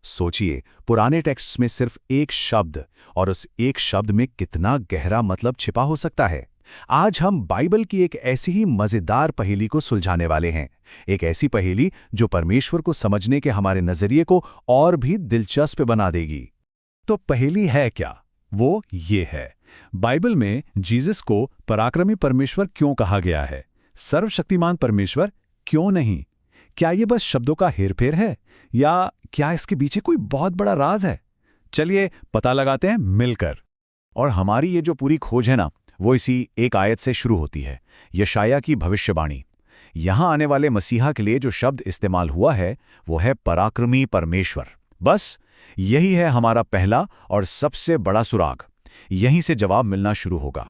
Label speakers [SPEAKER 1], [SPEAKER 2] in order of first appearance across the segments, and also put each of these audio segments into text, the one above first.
[SPEAKER 1] सोचिए, पुराने टेक्स्ट्स में सिर्फ एक शब्द, और उस एक शब्द में कितना गहरा मतलब छिपा हो सकता है। आज हम बाइबल की एक ऐसी ही मजेदार पहेली को सुलझाने वाले हैं। एक ऐसी पहेली जो परमेश्वर को समझने के हमारे नजरिए को और भी दिलचस्प बना देगी। तो पहेली है क्या? वो ये है, बाइबल में जीसस को पराक्रमी परमेश्वर क्यों कहा गया है? सर्वशक्तिमान परमेश्वर क्यों नहीं? क्या ये बस शब्दों का हेरफेर है, या क्या इसके पीछे कोई बहुत बड़ा राज है? चलिए पता लगाते हैं मिलकर। और हमारी ये जो पूरी खोज है ना, वो इसी एक आयत से शुरू होती है, यशाया की भविष्यवाणी। यहां आने वाले मसीहा के लिए जो शब्द इस्तेमाल हुआ है वो है पराक्रमी परमेश्वर। बस यही है हमारा पहला और सबसे बड़ा सुराग। यहीं से जवाब मिलना शुरू होगा।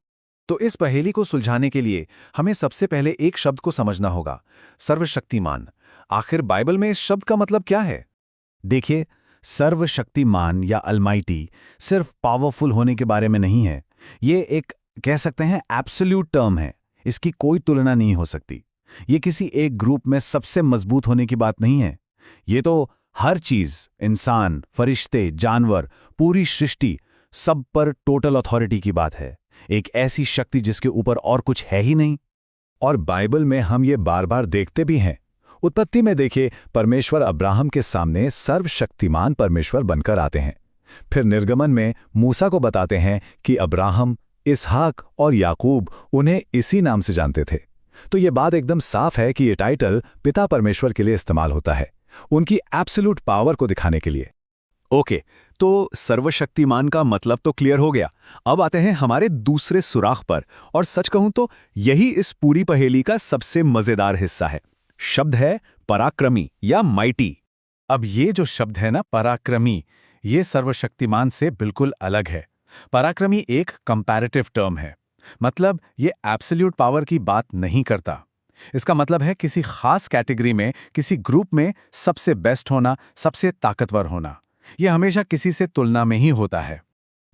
[SPEAKER 2] तो इस पहेली को सुलझाने के लिए हमें सबसे पहले एक शब्द को समझना होगा, सर्वशक्तिमान। आखिर बाइबल में इस शब्द का मतलब क्या है?
[SPEAKER 1] देखिए, सर्वशक्तिमान या अलमाइटी सिर्फ पावरफुल होने के बारे में नहीं है। ये एक कह सकते हैं एब्सोल्यूट टर्म है। इसकी कोई तुलना नहीं हो सकती। ये किसी एक ग्रुप में सबसे मजबूत होने की बात नहीं है। ये तो हर चीज, इंसान, फरिश्ते, जानवर, पूरी सृष्टि, सब पर टोटल अथॉरिटी की बात है। एक ऐसी शक्ति जिसके ऊपर और कुछ है ही नहीं। और बाइबल में हम ये बार बार देखते भी हैं। उत्पत्ति में देखिए, परमेश्वर अब्राहम के सामने सर्वशक्तिमान परमेश्वर बनकर आते हैं। फिर निर्गमन में मूसा को बताते हैं कि अब्राहम, इसहाक और याकूब उन्हें इसी नाम से जानते थे। तो ये बात एकदम साफ है कि ये टाइटल पिता परमेश्वर के लिए इस्तेमाल होता है, उनकी एब्सोल्यूट पावर को दिखाने के लिए। ओके, तो सर्वशक्तिमान का मतलब तो क्लियर हो गया। अब आते हैं हमारे दूसरे सुराख पर, और सच कहूं तो यही इस पूरी पहेली का सबसे मजेदार हिस्सा है। शब्द है पराक्रमी या माइटी। अब ये जो शब्द है ना, पराक्रमी, ये सर्वशक्तिमान से बिल्कुल अलग है। पराक्रमी एक कंपैरेटिव टर्म है, मतलब ये एब्सोल्यूट पावर की बात नहीं करता। इसका मतलब है किसी खास कैटेगरी में, किसी ग्रुप में सबसे बेस्ट होना, सबसे ताकतवर होना। यह हमेशा किसी से तुलना में ही होता है।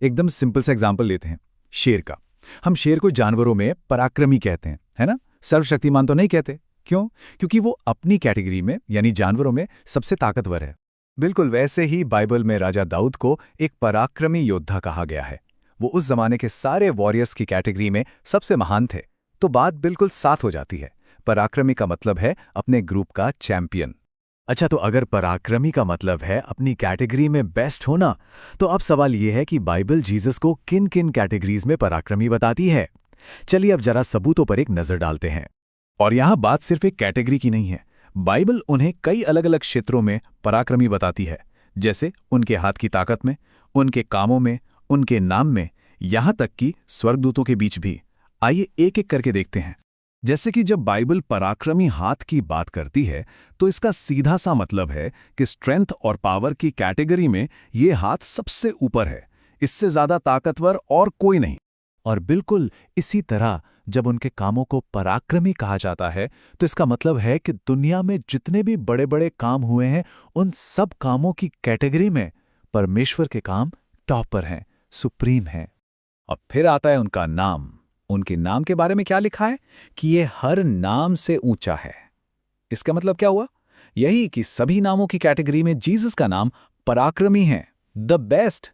[SPEAKER 1] एकदम सिंपल सा एग्जांपल लेते हैं, शेर का। हम शेर को जानवरों में पराक्रमी कहते हैं, है ना? सर्वशक्तिमान तो नहीं कहते। क्यों? क्योंकि वो अपनी कैटेगरी में, यानी जानवरों में, सबसे ताकतवर है। बिल्कुल वैसे ही बाइबल में राजा दाऊद को एक पराक्रमी योद्धा कहा गया है। वो उस जमाने के सारे वॉरियर्स की कैटेगरी में सबसे महान थे। तो बात बिल्कुल साथ हो जाती है। पराक्रमी का मतलब है अपने ग्रुप का चैंपियन। अच्छा, तो अगर पराक्रमी का मतलब है अपनी कैटेगरी में बेस्ट होना, तो अब सवाल यह है कि बाइबल जीसस को किन किन कैटेगरीज में पराक्रमी बताती है। चलिए अब जरा सबूतों पर एक नजर डालते हैं। और यहां बात सिर्फ एक कैटेगरी की नहीं है। बाइबल उन्हें कई अलग अलग क्षेत्रों में पराक्रमी बताती है, जैसे उनके हाथ की ताकत में, उनके कामों में, उनके नाम में, यहां तक कि स्वर्गदूतों के बीच भी। आइए एक एक करके देखते हैं। जैसे कि जब बाइबल पराक्रमी हाथ की बात करती है, तो इसका सीधा सा मतलब है कि स्ट्रेंथ और पावर की कैटेगरी में ये हाथ सबसे ऊपर है। इससे ज्यादा ताकतवर और कोई नहीं। और बिल्कुल इसी तरह जब उनके कामों को पराक्रमी कहा जाता है, तो इसका मतलब है कि दुनिया में जितने भी बड़े बड़े काम हुए हैं, उन सब कामों की कैटेगरी में परमेश्वर के काम टॉप पर हैं, सुप्रीम हैं। और फिर आता है उनका नाम। उनके नाम के बारे में क्या लिखा है कि ये हर नाम से ऊंचा है। इसका मतलब क्या हुआ? यही कि सभी नामों की कैटेगरी में जीसस का नाम पराक्रमी है, द बेस्ट।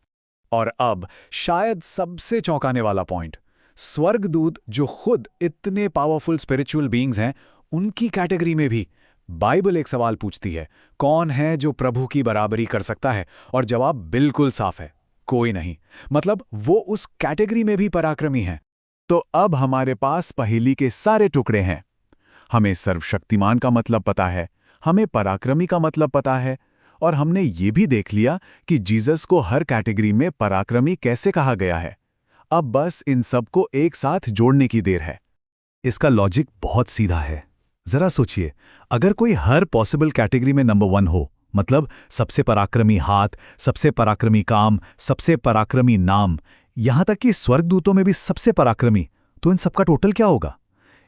[SPEAKER 1] और अब शायद सबसे चौंकाने वाला पॉइंट, स्वर्गदूत जो खुद इतने पावरफुल स्पिरिचुअल बीइंग्स हैं, उनकी कैटेगरी में भी बाइबल एक सवाल पूछती है, कौन है जो प्रभु की बराबरी कर सकता है? और जवाब बिल्कुल साफ है, कोई नहीं। मतलब वो उस कैटेगरी में भी पराक्रमी है। तो अब हमारे पास पहेली के सारे टुकड़े हैं। हमें सर्वशक्तिमान का मतलब पता है, हमें पराक्रमी का मतलब पता है, और हमने ये भी देख लिया कि जीसस को हर कैटेगरी में पराक्रमी कैसे कहा गया है। अब बस इन सबको एक साथ जोड़ने की देर है। इसका लॉजिक बहुत सीधा है। जरा सोचिए, अगर कोई हर पॉसिबल कैटेगरी में नंबर 1 हो, मतलब सबसे पराक्रमी हाथ, सबसे पराक्रमी काम, सबसे पराक्रमी नाम, यहां तक कि स्वर्गदूतों में भी सबसे पराक्रमी, तो इन सबका टोटल क्या होगा?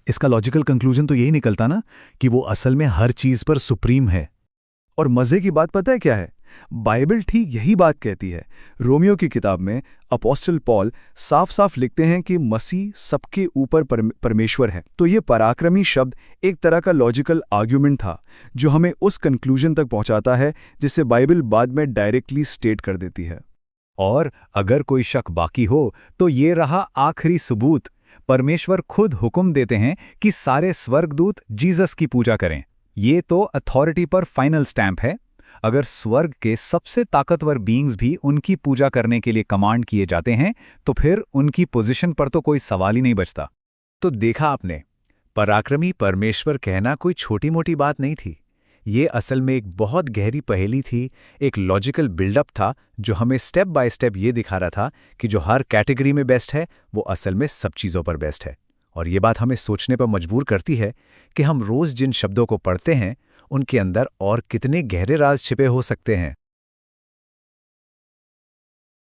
[SPEAKER 1] इसका लॉजिकल कंक्लूजन तो यही निकलता ना कि वो असल में हर चीज पर सुप्रीम है। और मजे की बात पता है क्या है?
[SPEAKER 3] बाइबल ठीक यही बात कहती है। रोमियो की किताब में अपोस्टल पॉल साफ-साफ लिखते हैं कि मसीह सबके ऊपर परमेश्वर है। तो ये पराक्रमी शब्द एक तरह का लॉजिकल आर्ग्यूमेंट था, जो हमें उस कंक्लूजन तक पहुंचाता है जिसे बाइबल बाद में डायरेक्टली स्टेट कर देती है।
[SPEAKER 2] और अगर कोई शक बाकी हो तो ये रहा आखिरी सबूत। परमेश्वर खुद हुक्म देते हैं कि सारे स्वर्गदूत जीसस की पूजा करें। ये तो अथॉरिटी पर फाइनल स्टैंप है। अगर स्वर्ग के सबसे ताकतवर बीइंग्स भी उनकी पूजा करने के लिए कमांड किए जाते हैं तो फिर उनकी पोजीशन पर तो कोई सवाल ही नहीं बचता।
[SPEAKER 4] तो देखा आपने, पराक्रमी परमेश्वर कहना कोई छोटी-मोटी बात नहीं थी। ये असल में एक बहुत गहरी पहेली थी, एक लॉजिकल बिल्डअप था जो हमें स्टेप बाय स्टेप ये दिखा रहा था कि जो हर कैटेगरी में बेस्ट है वो असल में सब चीज़ों पर बेस्ट है। और ये बात हमें सोचने पर मजबूर करती है कि हम रोज़ जिन शब्दों को पढ़ते हैं उनके अंदर और कितने गहरे राज छिपे हो सकते हैं।